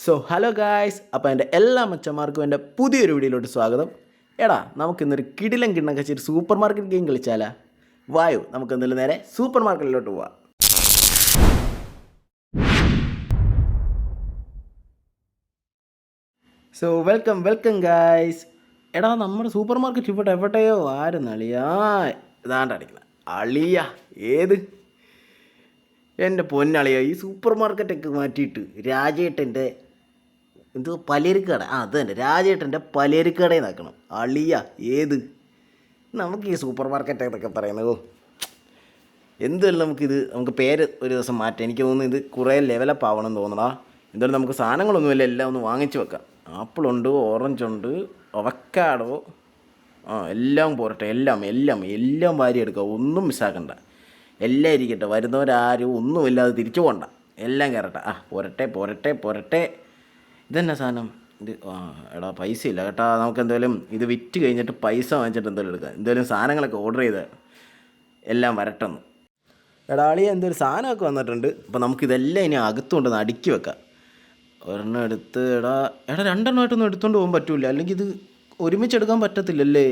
So hello guys, അപ്പോൾ എൻ്റെ എല്ലാ മച്ചന്മാർക്കും എൻ്റെ പുതിയൊരു വീഡിയോയിലോട്ട് സ്വാഗതം. എടാ, നമുക്കിന്നൊരു കിടിലം കിണ്ണം കച്ചൊരു സൂപ്പർ മാർക്കറ്റ് ഗെയിം കളിച്ചാലാ? വായു, നമുക്ക് എന്തായാലും നേരെ സൂപ്പർ മാർക്കറ്റിലോട്ട് പോവാം. So welcome guys. എടാ, നമ്മുടെ സൂപ്പർ മാർക്കറ്റ് ഇവിടെ എവിടെയോ ആരും അളിയാ ഇതാണ്ട് അടിക്കണം. അളിയ ഏത് എൻ്റെ പൊന്നളിയ, ഈ സൂപ്പർ മാർക്കറ്റൊക്കെ മാറ്റിയിട്ട് രാജേട്ടൻ്റെ എന്തോ പലചരക്കട, അത് തന്നെ രാജേട്ടൻ്റെ പലചരക്കടയിൽ നിൽക്കണം. അളിയ ഏത് നമുക്ക് ഈ സൂപ്പർ മാർക്കറ്റ് എന്നൊക്കെ പറയുന്നത് എന്തായാലും നമുക്ക് പേര് ഒരു ദിവസം മാറ്റാം. എനിക്ക് തോന്നുന്നു ഇത് കുറേ ലെവലപ്പ് ആവണം തോന്നണ. എന്തായാലും നമുക്ക് സാധനങ്ങളൊന്നുമില്ല, എല്ലാം ഒന്ന് വാങ്ങിച്ച് വെക്കാം. ആപ്പിളുണ്ട്, ഓറഞ്ചുണ്ട്, അവക്കാഡോ, എല്ലാം പോരട്ടെ. എല്ലാം വാരി എടുക്കുക, ഒന്നും മിസ്സാക്കണ്ട. എല്ലാം ഇരിക്കട്ടെ, വരുന്നവരാരും ഒന്നുമില്ലാതെ തിരിച്ചു പോകണ്ട, എല്ലാം കയറട്ടെ. പോരട്ടെ. ഇതെന്നാ സാധനം ഇത്? എടാ, പൈസ ഇല്ല കേട്ടാ. നമുക്ക് എന്തായാലും ഇത് വിറ്റ് കഴിഞ്ഞിട്ട് പൈസ വാങ്ങിച്ചിട്ട് എന്തായാലും എടുക്കാം. എന്തായാലും സാധനങ്ങളൊക്കെ ഓർഡർ ചെയ്ത് എല്ലാം വരട്ടെന്ന്. എടാ ആളിയ, എന്തൊരു സാധനമൊക്കെ വന്നിട്ടുണ്ട്. അപ്പോൾ നമുക്കിതെല്ലാം ഇനി അകത്തുകൊണ്ടൊന്ന് അടുക്കി വെക്കാം. ഒരെണ്ണം എടുത്ത് എടാ രണ്ടെണ്ണമായിട്ടൊന്നും എടുത്തുകൊണ്ട് പോകാൻ പറ്റില്ല, അല്ലെങ്കിൽ ഇത് ഒരുമിച്ച് എടുക്കാൻ പറ്റത്തില്ലല്ലേ.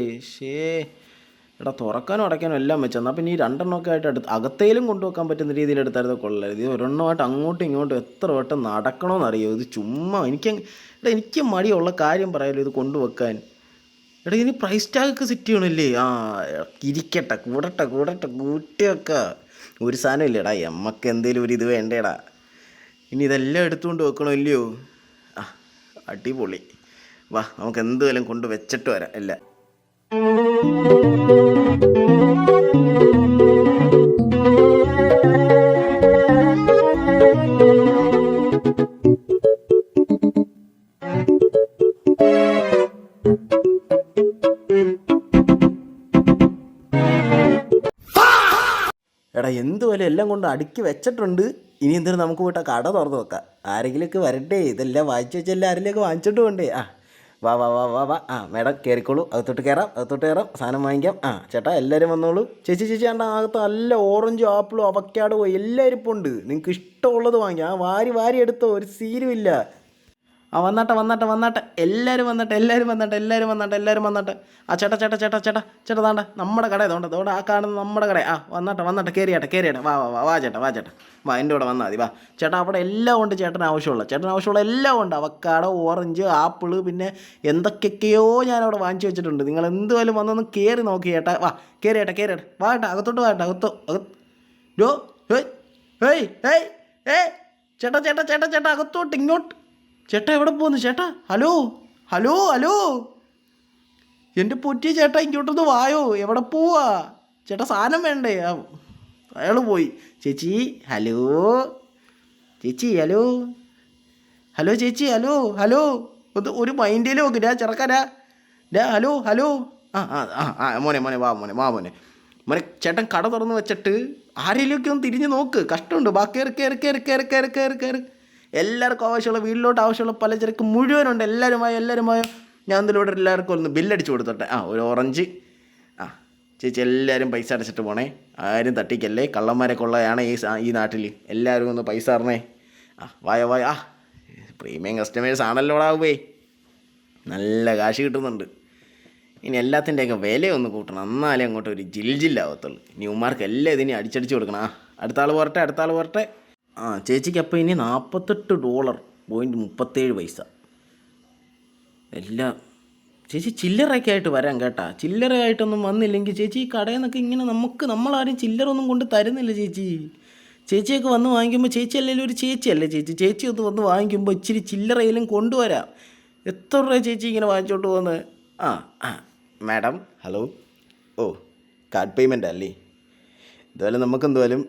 എടാ, തുറക്കാനും അടയ്ക്കാനും എല്ലാം വെച്ചാൽ എന്നാൽ പിന്നെ ഈ രണ്ടെണ്ണമൊക്കെ ആയിട്ട് അകത്തേലും കൊണ്ടുവെക്കാൻ പറ്റുന്ന രീതിയിൽ എടുത്തായിരുന്നു കൊള്ളരുത്. ഇത് ഒരെണ്ണമായിട്ട് അങ്ങോട്ടും ഇങ്ങോട്ടും എത്ര വട്ടം നടക്കണമെന്നറിയോ? ഇത് ചുമ്മാ എനിക്ക് മടിയുള്ള കാര്യം പറയാമല്ലോ ഇത് കൊണ്ടുവെക്കാൻ. എടാ, ഇനി പ്രൈസ് ടാഗൊക്കെ സെറ്റ് ചെയ്യണമല്ലേ? ഇരിക്കട്ടെ, കൂട്ടി വെക്കുക. ഒരു സാധനം ഇല്ലടാ, എമ്മക്ക് എന്തേലും ഒരു ഇത് വേണ്ടേടാ. ഇനി ഇതെല്ലാം എടുത്തുകൊണ്ട് വെക്കണമല്ലയോ? അടിപൊളി. വാ, നമുക്ക് എന്തുവല്ലം കൊണ്ട് വെച്ചിട്ട് വരാം എല്ലാം. എടാ, എന്തുപോലെ എല്ലാം കൊണ്ട് അടുക്കി വെച്ചിട്ടുണ്ട്. ഇനി എന്തായാലും നമുക്ക് പോയിട്ട് കട തുറന്ന് വെക്കാം. ആരെങ്കിലുമൊക്കെ വരട്ടെ, ഇതെല്ലാം വാങ്ങിച്ചു വെച്ചെല്ലാം ആരെങ്കിലുമൊക്കെ വാങ്ങിച്ചോട്ട് പോകണ്ടേ. വാ. മേഡം കയറിക്കോളൂ, അകത്തോട്ട് കയറാം, സാധനം വാങ്ങിക്കാം. ചേട്ടാ എല്ലാവരും വന്നോളൂ. ചേച്ചി ആണ്ട അകത്ത് നല്ല ഓറഞ്ചും ആപ്പിളും അവക്കാഡോ എല്ലാവരും ഇപ്പോൾ ഉണ്ട്. നിങ്ങൾക്ക് ഇഷ്ടമുള്ളത് വാങ്ങിക്കാം. വാരി എടുത്തോ, ഒരു സീനുമില്ല. വന്നാട്ടെ. എല്ലാവരും വന്നാട്ടെ. ചേട്ടാ താണ്ട നമ്മുടെ കട ഇതോണ്ട് ആ കാണുന്ന നമ്മുടെ കട. വന്നാട്ടെ കയറിയാട്ടെ. വാ ചേട്ടാ. വാ, എൻ്റെ കൂടെ വന്നാൽ മതി. വാ ചേട്ടാ, അവിടെ എല്ലാം ഉണ്ട്. ചേട്ടന് ആവശ്യമുള്ള എല്ലാം ഉണ്ട്. അവക്കാഡോ, ഓറഞ്ച്, ആപ്പിള്, പിന്നെ എന്തൊക്കെയൊക്കെയോ ഞാനവിടെ വാങ്ങിച്ചു വെച്ചിട്ടുണ്ട്. നിങ്ങൾ എന്തുവായാലും വന്നൊന്ന് കയറി നോക്കി ചേട്ടാ. വാ കയറിയാട്ടെ. വാ ചേട്ടാ, അകത്തോട്ട് വാ ചേട്ടാ. ചേട്ടാ അകത്തോട്ട് ഇങ്ങോട്ട്. ചേട്ടാ എവിടെ പോകുന്നു ചേട്ടാ? ഹലോ എൻ്റെ പൊറ്റി ചേട്ടാ, ഇങ്ങോട്ടൊന്ന് വായോ. എവിടെ പോവാ ചേട്ടാ? സാധനം വേണ്ടേ? അയാൾ പോയി. ചേച്ചി ഹലോ. ഒന്ന് ഒരു മൈൻഡിൽ നോക്ക്. ചെറുക്കാനാ ഹലോ. മോനെ വാ മോനെ. ചേട്ടൻ കട തുറന്ന് വെച്ചിട്ട് ആരെങ്കിലുമൊക്കെ ഒന്ന് തിരിഞ്ഞ് നോക്ക്. കഷ്ടമുണ്ട്. ബാ കയറി. എല്ലാവർക്കും ആവശ്യമുള്ള, വീട്ടിലോട്ട് ആവശ്യമുള്ള പലചരക്ക് മുഴുവനുണ്ട്. എല്ലാവരുമായോ ഞാൻ ഇതിലൂടെ എല്ലാവർക്കും ഒന്ന് ബില്ലടിച്ച് കൊടുത്തോട്ടെ. ഒരു ഓറഞ്ച്. ചേച്ചി എല്ലാവരും പൈസ അടച്ചിട്ട് പോണേ, ആരും തട്ടിക്കല്ലേ. കള്ളന്മാരെ കൊള്ളയാണ് ഈ നാട്ടിൽ. എല്ലാവരും ഒന്ന് പൈസ അറിഞ്ഞേ. വായ. പ്രീമിയം കസ്റ്റമേഴ്സ് ആണല്ലോടാവേ, നല്ല കാശ് കിട്ടുന്നുണ്ട്. ഇനി എല്ലാത്തിൻ്റെയൊക്കെ വിലയൊന്ന് കൂട്ടണം, എന്നാലേ അങ്ങോട്ട് ഒരു ജില്ലാവത്തുള്ളൂ. ഇനി ഉമ്മാർക്ക് എല്ലാം ഇതിനെ അടിച്ചടിച്ച് കൊടുക്കണം. അടുത്ത ആൾ പോരട്ടെ. ചേച്ചിക്ക് അപ്പോൾ ഇനി $48.37 എല്ലാം. ചേച്ചി ചില്ലറയൊക്കെ ആയിട്ട് വരാം കേട്ടാ. ചില്ലറയായിട്ടൊന്നും വന്നില്ലെങ്കിൽ ചേച്ചി ഈ കടയിൽ നിന്നൊക്കെ ഇങ്ങനെ നമ്മളാരും ചില്ലറൊന്നും കൊണ്ട് തരുന്നില്ല. ചേച്ചിയൊക്കെ വന്ന് വാങ്ങിക്കുമ്പോൾ ചേച്ചി അല്ലെങ്കിൽ ഒരു ചേച്ചിയല്ലേ ചേച്ചി ഒന്ന് വന്ന് വാങ്ങിക്കുമ്പോൾ ഇച്ചിരി ചില്ലറയിലും കൊണ്ടുവരാം. എത്ര രൂപ ചേച്ചി ഇങ്ങനെ വാങ്ങിച്ചോട്ട് പോകുന്നത്? Madam hello. കാർഡ് പേയ്മെൻ്റ് അല്ലേ? എന്തായാലും നമുക്കെന്തായാലും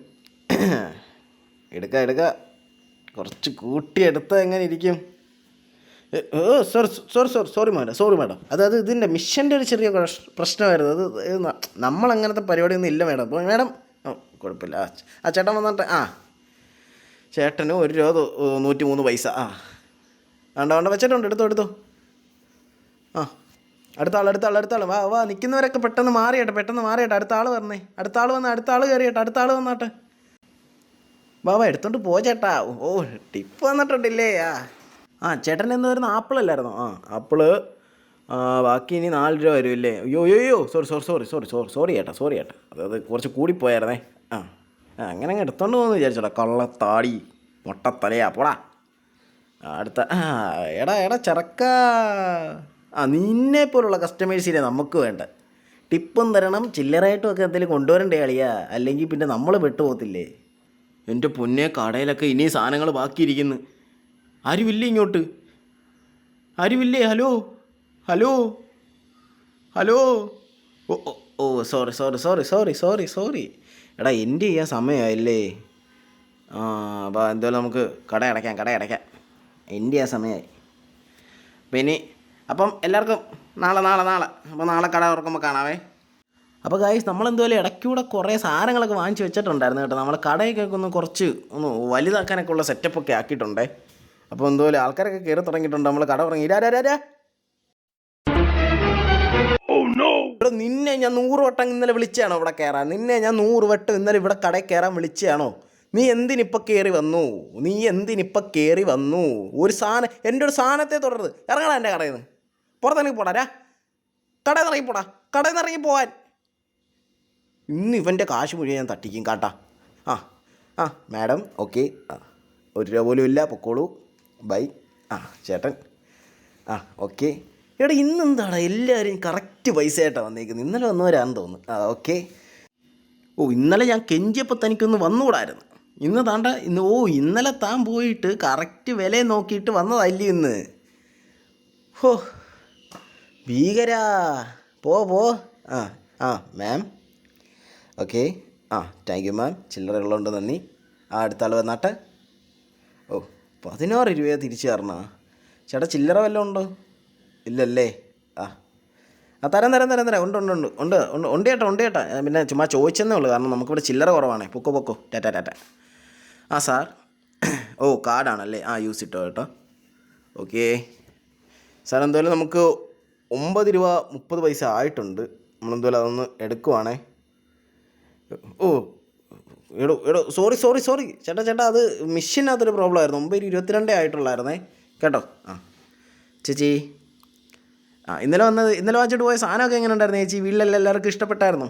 എടുക്ക. കുറച്ച് കൂട്ടിയെടുത്താൽ എങ്ങനെ ഇരിക്കും? Sorry madam. അതായത് ഇതിൻ്റെ മിഷൻ്റെ ഒരു ചെറിയ പ്രശ്നമായിരുന്നു. അത് നമ്മളങ്ങനത്തെ പരിപാടിയൊന്നും ഇല്ല മാഡം. അപ്പോൾ മാഡം കുഴപ്പമില്ല. ചേട്ടൻ വന്നിട്ട് ചേട്ടന് $1.103. വേണ്ട വെച്ചിട്ടുണ്ട്. എടുത്തോ. അടുത്ത ആൾ. വാ നിൽക്കുന്നവരൊക്കെ പെട്ടെന്ന് മാറിയട്ടെ. അടുത്ത ആൾ വന്നേ. അടുത്ത ആൾ കയറിയട്ടെ. അടുത്ത ആൾ വന്നാട്ടെ. വാ എടുത്തോണ്ട് പോ ചേട്ടാ. ടിപ്പ് വന്നിട്ടുണ്ടില്ലേ? ആ ചേട്ടൻ എന്ന് വരുന്ന ആപ്പിളല്ലായിരുന്നോ? ആ ആപ്പിള്. ബാക്കി ഇനി 4 രൂപ വരുമല്ലേ? അയ്യോ അയ്യോ അയ്യോ, സോറി ചേട്ടാ, അത് കുറച്ച് കൂടിപ്പോയായിരുന്നേ. ആ അങ്ങനെ അങ്ങ് എടുത്തോണ്ട് പോകുന്നു വിചാരിച്ചോടാ, കള്ളത്താടി മൊട്ടത്തലയാ പോടാ. അടുത്ത എടാ ചെറുക്ക. നിന്നെ പോലുള്ള കസ്റ്റമേഴ്സിനെ നമുക്ക് വേണ്ട. ടിപ്പും തരണം, ചില്ലറായിട്ടും ഒക്കെ എന്തെങ്കിലും കൊണ്ടുവരണ്ടേ അളിയാ, അല്ലെങ്കിൽ പിന്നെ നമ്മൾ പെട്ടുപോകത്തില്ലേ? എൻ്റെ പൊന്നെ, കടയിലൊക്കെ ഇനി സാധനങ്ങൾ ബാക്കിയിരിക്കുന്നു. ആരുമില്ലേ ഇങ്ങോട്ട്? ആരുമില്ലേ? Hello hello hello. ഓ ഓ ഓ സോറി. എടാ എൻ്റെ ചെയ്യാൻ സമയമായില്ലേ? അപ്പോൾ എന്തായാലും നമുക്ക് കട അടയ്ക്കാം. എൻ്റെ ആ സമയമായി. പിന്നെ അപ്പം എല്ലാവർക്കും നാളെ അപ്പോൾ നാളെ കട തുറക്കുമ്പോൾ കാണാവേ. അപ്പോൾ ഗായ്സ്, നമ്മളെന്തുപോലെ ഇടയ്ക്കൂടെ കുറേ സാധനങ്ങളൊക്കെ വാങ്ങിച്ച് വെച്ചിട്ടുണ്ടായിരുന്നു കേട്ടോ. നമ്മൾ കടയൊക്കെ ഒന്ന് വലുതാക്കാനൊക്കെ ഉള്ള സെറ്റപ്പൊക്കെ ആക്കിയിട്ടുണ്ടേ. അപ്പോൾ എന്തുപോലെ ആൾക്കാരൊക്കെ കയറി തുടങ്ങിയിട്ടുണ്ട്. നമ്മൾ കട തുടങ്ങി. ഇവിടെ നിന്നെ ഞാൻ 100 വട്ടം ഇന്നലെ വിളിച്ചാണോ ഇവിടെ കയറാൻ? നിന്നെ ഞാൻ 100 വട്ടം ഇന്നലെ ഇവിടെ കടയിൽ കയറാൻ വിളിച്ചാണോ? നീ എന്തിനിപ്പോൾ കയറി വന്നു? ഒരു സാധനം, എൻ്റെ ഒരു സാധനത്തെ തുടരുത്. ഇറങ്ങടാ എൻ്റെ കടയിൽ നിന്ന്. പുറത്തിറങ്ങി പോടാ. കടയിൽ നിന്ന് ഇറങ്ങി പോവാൻ. ഇന്ന് ഇവൻ്റെ കാശ് മുഴുവൻ ഞാൻ തട്ടിക്കും കാട്ടാ. Madam okay. 1 രൂപ പോലും ഇല്ല, പൊക്കോളൂ, ബൈ. ചേട്ടൻ ഓക്കെ. എടാ ഇന്നെന്താടാ എല്ലാവരും കറക്റ്റ് പൈസ ആയിട്ടാണ് വന്നേക്കുന്നത്? ഇന്നലെ വന്നവരാണെന്ന് തോന്നുന്നു. ഓക്കെ. ഇന്നലെ ഞാൻ കെഞ്ചിയപ്പോൾ തനിക്കൊന്ന് വന്നുകൂടായിരുന്നു. ഇന്നലെ താൻ പോയിട്ട് കറക്റ്റ് വില നോക്കിയിട്ട് വന്നതല്ലേ ഇന്ന്? ഭീകരാ. പോ. Ma'am okay. Thank you ma'am. ചില്ലറ ഉള്ളതുകൊണ്ട് നന്ദി. അടുത്ത ആൾ വന്നാട്ടെ. 16 രൂപ തിരിച്ചു തരണോ ചേട്ടാ? ചില്ലറ വല്ലതും ഉണ്ടോ? ഇല്ലല്ലേ? തരാം. ഉണ്ട് ചേട്ടാ. പിന്നെ ചുമ്മാ ചോദിച്ചെന്നേ ഉള്ളൂ, കാരണം നമുക്കിവിടെ ചില്ലറ കുറവാണേ. പൊക്കോ. ടാറ്റ. സാർ. കാർഡാണല്ലേ? യൂസ് ഇട്ടോ കേട്ടോ. ഓക്കെ സാർ, എന്തായാലും നമുക്ക് 9 രൂപ 30 പൈസ ആയിട്ടുണ്ട്. നമ്മളെന്തായാലും അതൊന്ന് എടുക്കുവാണേ. എടോ സോറി ചേട്ടാ, അത് മെഷീനകത്തൊരു പ്രോബ്ലം ആയിരുന്നു. 9:22 ആയിട്ടുള്ളായിരുന്നേ കേട്ടോ. ചേച്ചി, ഇന്നലെ വാങ്ങിച്ചിട്ട് പോയ സാധനമൊക്കെ എങ്ങനെ ഉണ്ടായിരുന്നു ചേച്ചി? വീട്ടിലെല്ലാം എല്ലാവർക്കും ഇഷ്ടപ്പെട്ടായിരുന്നു?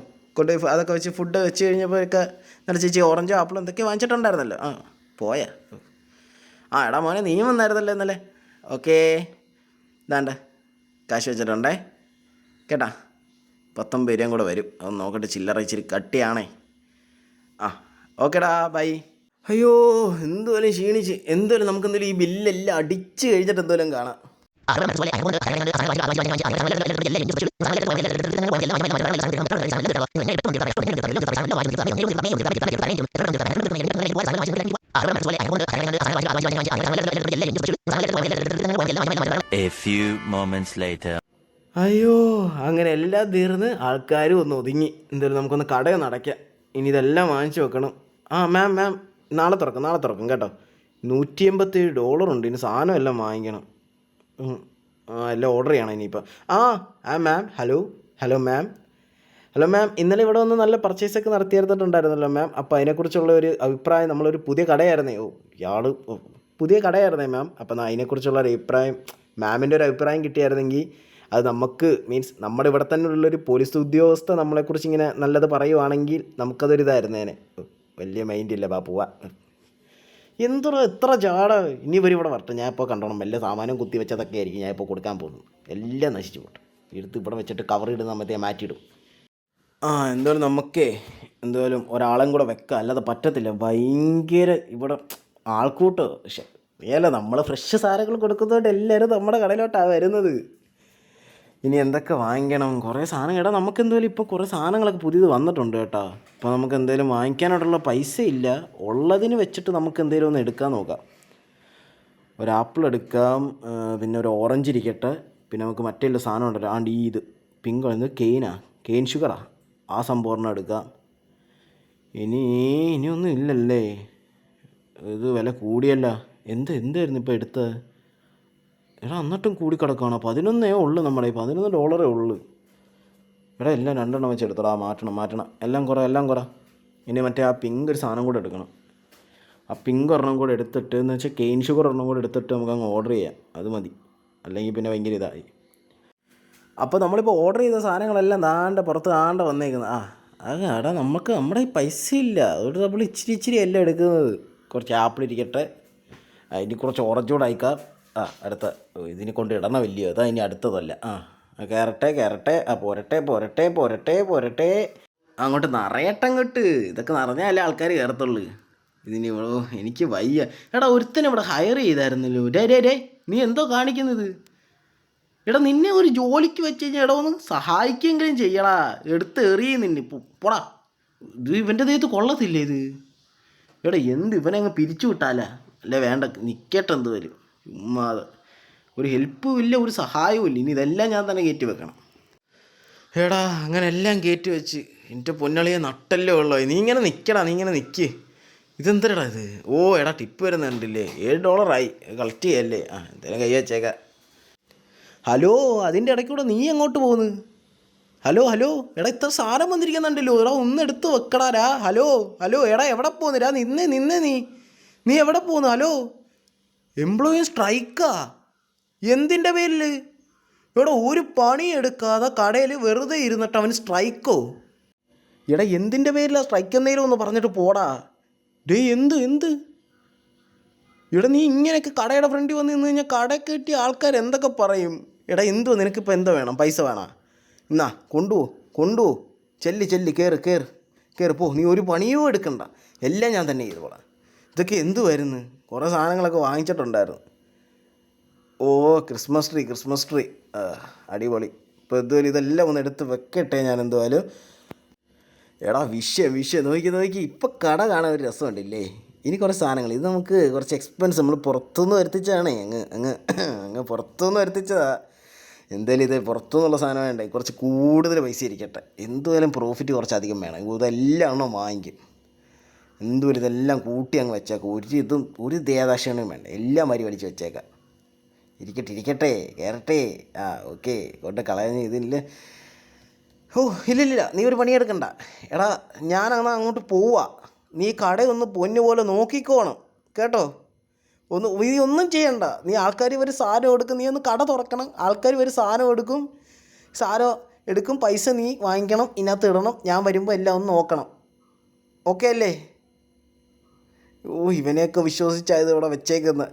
അതൊക്കെ വെച്ച് ഫുഡ് വെച്ച് കഴിഞ്ഞപ്പോഴൊക്കെ നല്ല ചേച്ചി ഓറഞ്ചോ ആപ്പിളോ എന്തൊക്കെ വാങ്ങിച്ചിട്ടുണ്ടായിരുന്നല്ലോ. പോയാ? എടാ മോനെ, നീ വന്നായിരുന്നല്ലോ ഇന്നലെ. ഓക്കേ, ഇതാണ്ട് കാശ് വെച്ചിട്ടുണ്ടേ കേട്ടാ. 19 രൂപയും കൂടെ വരും. അതൊന്ന് നോക്കട്ടെ, ചില്ലറ ഇച്ചിരി കട്ടിയാണേ. ഓക്കേടാ, ബൈ. അയ്യോ, എന്തുവല്ലേ ക്ഷീണിച്ച്. എന്തായാലും നമുക്കെന്തായാലും ഈ ബില്ലെല്ലാം അടിച്ച് കഴിഞ്ഞിട്ട് എന്തായാലും കാണാം. A few moments later. അയ്യോ, അങ്ങനെ എല്ലാം തീർന്ന് ആൾക്കാരും ഒന്ന് ഒതുങ്ങി. എന്തായാലും നമുക്കൊന്ന് കടയൊന്ന് അടയ്ക്കാം. ഇനി ഇതെല്ലാം വാങ്ങിച്ചു വെക്കണം. മാം നാളെ തുറക്കും കേട്ടോ. $187 ഉണ്ട്. ഇനി സാധനം എല്ലാം വാങ്ങിക്കണം. എല്ലാം ഓർഡർ ചെയ്യണം ഇനിയിപ്പോൾ. മാം. ഹലോ മാം, ഇന്നലെ ഇവിടെ വന്ന് നല്ല പർച്ചേസൊക്കെ നടത്തിയെടുത്തിട്ടുണ്ടായിരുന്നല്ലോ മാം. അപ്പോൾ അതിനെക്കുറിച്ചുള്ള ഒരു അഭിപ്രായം, നമ്മളൊരു പുതിയ കടയായിരുന്നേ. പുതിയ കടയായിരുന്നേ മാം. അപ്പം അതിനെക്കുറിച്ചുള്ള ഒരു അഭിപ്രായം, മാമിൻ്റെ ഒരു അഭിപ്രായം കിട്ടിയായിരുന്നെങ്കിൽ അത് നമുക്ക്, മീൻസ് നമ്മുടെ ഇവിടെ തന്നെ ഉള്ളൊരു പോലീസ് ഉദ്യോഗസ്ഥ നമ്മളെക്കുറിച്ച് ഇങ്ങനെ നല്ലത് പറയുവാണെങ്കിൽ നമുക്കതൊരു ഇതായിരുന്നേനെ. വലിയ മൈൻഡില്ല, പോവാ. എത്ര ചാട. ഇനി ഇവർ ഇവിടെ വരട്ടെ, ഞാൻ ഇപ്പോൾ കണ്ടോണം. വല്ല സാമാനം കുത്തി വെച്ചതൊക്കെ ആയിരിക്കും ഞാൻ ഇപ്പോൾ കൊടുക്കാൻ പോകുന്നു. എല്ലാം നശിച്ചു പോട്ടെ. എടുത്ത് ഇവിടെ വെച്ചിട്ട് കവർ ഇടുന്ന മറ്റേ മാറ്റിയിടും. എന്തായാലും ഒരാളും കൂടെ വെക്കാം, അല്ലാതെ പറ്റത്തില്ല. ഭയങ്കര ഇവിടെ ആൾക്കൂട്ട്. പക്ഷേ നമ്മൾ ഫ്രഷ് സാധനങ്ങൾ കൊടുക്കുന്നതുകൊണ്ട് എല്ലാവരും നമ്മുടെ കടയിലോട്ടാണ് വരുന്നത്. ഇനി എന്തൊക്കെ വാങ്ങിക്കണം? കുറേ സാധനം. നമുക്ക് എന്തായാലും ഇപ്പോൾ കുറേ സാധനങ്ങളൊക്കെ പുതിയത് വന്നിട്ടുണ്ട് കേട്ടോ. അപ്പോൾ നമുക്ക് എന്തെങ്കിലും വാങ്ങിക്കാനായിട്ടുള്ള പൈസ ഇല്ല. ഉള്ളതിന് വെച്ചിട്ട് നമുക്ക് എന്തെങ്കിലും ഒന്ന് എടുക്കാൻ നോക്കാം. ഒരു ആപ്പിൾ എടുക്കാം, പിന്നെ ഒരു ഓറഞ്ച് ഇരിക്കട്ടെ. പിന്നെ നമുക്ക് മറ്റേ സാധനം ഉണ്ടല്ലോ, ഇത് പിങ്ക്, കെയിൻ ഷുഗറാ, ആ സംഭവം എടുക്കാം. ഇനിയൊന്നും ഇല്ലല്ലേ? ഇത് വില കൂടിയല്ല. എന്തായിരുന്നു ഇപ്പോൾ എടുത്തത്? എന്നിട്ടും കൂടി കിടക്കുകയാണ്. 11 ഉള്ളു നമ്മുടെ. $11 ഉള്ളു. എല്ലാം 2 വെച്ച് എടുത്തോടാ. മാറ്റണം. എല്ലാം കുറ. ഇനി മറ്റേ ആ പിങ്ക് ഒരു സാധനം കൂടെ എടുക്കണം. ആ പിങ്ക് ഒരെണ്ണം കൂടെ എടുത്തിട്ട് എന്ന് വെച്ചാൽ കെയിൻ ഷുഗർ ഒരെണ്ണം കൂടെ എടുത്തിട്ട് നമുക്ക് അങ്ങ് ഓർഡർ ചെയ്യാം. അത് മതി, അല്ലെങ്കിൽ പിന്നെ ഭയങ്കര ഇതായി. അപ്പോൾ നമ്മളിപ്പോൾ ഓർഡർ ചെയ്ത സാധനങ്ങളെല്ലാം പുറത്ത് വന്നേക്കുന്നത്. എടാ നമ്മുടെ ഈ പൈസ ഇല്ല, അതുകൊണ്ട് നമ്മൾ ഇച്ചിരി എല്ലാം എടുക്കുന്നത്. കുറച്ച് ആപ്പിൾ ഇരിക്കട്ടെ, ഇനി കുറച്ച് ഓറഞ്ച് കൂടെ അയക്കാം. അടുത്ത ഇതിനെ കൊണ്ട് ഇടണം വലിയ, അതാ ഇനി അടുത്തതല്ല. കയറട്ടെ, പോരട്ടെ. അങ്ങോട്ട് നിറയട്ടങ്ങോട്ട്, ഇതൊക്കെ നിറഞ്ഞാലേ ആൾക്കാർ കയറത്തുള്ളൂ. ഇതിന് എനിക്ക് വയ്യ. എടാ ഒരുത്തനെ ഇവിടെ ഹയർ ചെയ്തായിരുന്നല്ലോ. ഡേ നീ എന്തോ കാണിക്കുന്നത്? എടാ നിന്നെ ഒരു ജോലിക്ക് വെച്ച് കഴിഞ്ഞാൽ എടാ ഒന്ന് സഹായിക്കെങ്കിലും ചെയ്യടാ. എടുത്ത് എറിയും നിന്നെ പോടാ. ഇത് ഇവൻ്റെ ദേഹത്ത് കൊള്ളത്തില്ലേ ഇത്? എടാ ഇവനെ അങ്ങ് പിരിച്ചു വിട്ടാലാ? അല്ല വേണ്ട, നിൽക്കട്ടെ എന്ത് വരും. ഉമ്മാതെ ഒരു ഹെൽപ്പും ഇല്ല, ഒരു സഹായവും ഇല്ല. ഇനി ഇതെല്ലാം ഞാൻ തന്നെ കയറ്റി വെക്കണം. എടാ അങ്ങനെ എല്ലാം കയറ്റി വെച്ച് എൻ്റെ പൊന്നളിയെ നട്ടല്ലേ ഉള്ളോ. നീ ഇങ്ങനെ നിൽക്ക്. ഇതെന്തരടാ ഇത്? എടാ ടിപ്പ് വരുന്നുണ്ടല്ലേ, $7 കളക്ട് ചെയ്യല്ലേ. എന്തായാലും കൈ വെച്ചേക്കാം. ഹലോ, അതിൻ്റെ ഇടയ്ക്കൂടെ നീ എങ്ങോട്ട് പോകുന്നു? ഹലോ എടാ ഇത്ര സാധനം വന്നിരിക്കുന്നുണ്ടല്ലോ. എടാ ഒന്ന് എടുത്ത് വെക്കടാ. ഹലോ എടാ എവിടെ പോകുന്നു? നിന്നേ നീ എവിടെ പോകുന്നു? ഹലോ, എംപ്ലോയി സ്ട്രൈക്കാ? എന്തിൻ്റെ പേരിൽ? എടാ ഒരു പണി എടുക്കാതെ കടയിൽ വെറുതെ ഇരുന്നിട്ട് അവന് സ്ട്രൈക്കോ? എടാ എന്തിൻ്റെ പേരിലാണ് സ്ട്രൈക്ക് എന്നേലും ഒന്ന് പറഞ്ഞിട്ട് പോടാ. ഡേ എന്ത് എടാ നീ ഇങ്ങനെയൊക്കെ കടയുടെ ഫ്രണ്ടിൽ വന്ന് നിന്ന് കഴിഞ്ഞാൽ കട കെട്ടിയ ആൾക്കാർ എന്തൊക്കെ പറയും? എടാ നിനക്കിപ്പോൾ എന്താ വേണം? പൈസ വേണം? എന്നാ കൊണ്ടുപോ. ചെല്ലി കയറ് പോ. നീ ഒരു പണിയോ എടുക്കണ്ട, എല്ലാം ഞാൻ തന്നെ ചെയ്തോളാം. ഇതൊക്കെ എന്തുവായിരുന്നു? കുറേ സാധനങ്ങളൊക്കെ വാങ്ങിച്ചിട്ടുണ്ടായിരുന്നു. ക്രിസ്മസ് ട്രീ അടിപൊളി. ഇപ്പോൾ എന്തുവായാലും ഇതെല്ലാം ഒന്ന് എടുത്ത് വെക്കട്ടെ ഞാൻ എന്തായാലും. എടാ വിഷയം നോക്കി ഇപ്പം കട കാണാൻ ഒരു രസമുണ്ടല്ലേ. ഇനി കുറച്ച് സാധനങ്ങൾ, ഇത് നമുക്ക് കുറച്ച് എക്സ്പെൻസ് നമ്മൾ പുറത്തുനിന്ന് വരുത്തിച്ചതാണേ. അങ്ങ് പുറത്തുനിന്ന് വരുത്തിച്ചതാ. എന്തായാലും ഇത് പുറത്തുനിന്നുള്ള സാധനം വേണ്ടേ, കുറച്ച് കൂടുതൽ പൈസ ഇരിക്കട്ടെ. എന്തുവായാലും പ്രോഫിറ്റ് കുറച്ചധികം വേണം. ഇതെല്ലാം എണ്ണം വാങ്ങിക്കും. എന്തുവായാലും ഇതെല്ലാം കൂട്ടി അങ്ങ് വെച്ചേക്കാം. ഒരു ദേദാക്ഷിണ്യം വേണ്ട, എല്ലാം മരി വലിച്ച് വെച്ചേക്കാം. ഇരിക്കട്ടെ കയറട്ടെ. ഓക്കെ, കൊണ്ട് കളയാൻ ഇതില്ല. ഇല്ല നീ ഒരു പണിയെടുക്കണ്ട. എടാ ഞാനങ്ങനെ അങ്ങോട്ട് പോവാ. നീ കടയൊന്ന് പൊന്നുപോലെ നോക്കിക്കോണം കേട്ടോ. നീ ഒന്നും ചെയ്യണ്ട. നീ ആൾക്കാർ ഒരു സാധനം എടുക്കും, നീ ഒന്ന് കട തുറക്കണം. ആൾക്കാർ ഒരു സാധനം എടുക്കും, പൈസ നീ വാങ്ങിക്കണം, ഇതിനകത്ത് ഇടണം. ഞാൻ വരുമ്പോൾ എല്ലാം ഒന്ന് നോക്കണം. ഓക്കെ അല്ലേ? ഇവനെയൊക്കെ വിശ്വസിച്ചായത് ഇവിടെ വെച്ചേക്കുന്നത്.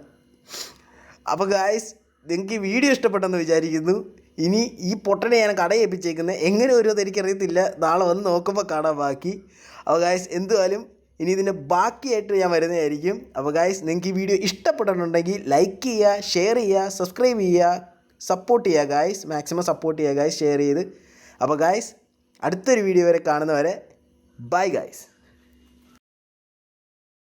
അപ്പോൾ ഗായ്സ്, നിങ്ങൾക്ക് ഈ വീഡിയോ ഇഷ്ടപ്പെട്ടെന്ന് വിചാരിക്കുന്നു. ഇനി ഈ പൊട്ടനെ ഞാൻ കട ഏൽപ്പിച്ചേക്കുന്നത് എങ്ങനെ വരുമെന്ന് എനിക്കറിയത്തില്ല. നാളെ വന്ന് നോക്കുമ്പോൾ കാണാൻ ബാക്കി. അപ്പോൾ ഗായ്സ് എന്തായാലും ഇനി ഇതിൻ്റെ ബാക്കിയായിട്ട് ഞാൻ വരുന്നതായിരിക്കും. അപ്പോൾ ഗായ്സ് നിങ്ങൾക്ക് ഈ വീഡിയോ ഇഷ്ടപ്പെട്ടിട്ടുണ്ടെങ്കിൽ ലൈക്ക് ചെയ്യുക, ഷെയർ ചെയ്യുക, സബ്സ്ക്രൈബ് ചെയ്യുക, സപ്പോർട്ട് ചെയ്യുക ഗായ്സ്. മാക്സിമം സപ്പോർട്ട് ചെയ്യുക ഗായ്സ്, ഷെയർ ചെയ്ത്. അപ്പോൾ ഗായ്സ് അടുത്തൊരു വീഡിയോ വരെ കാണുന്നവരെ ബൈ ഗായ്സ്.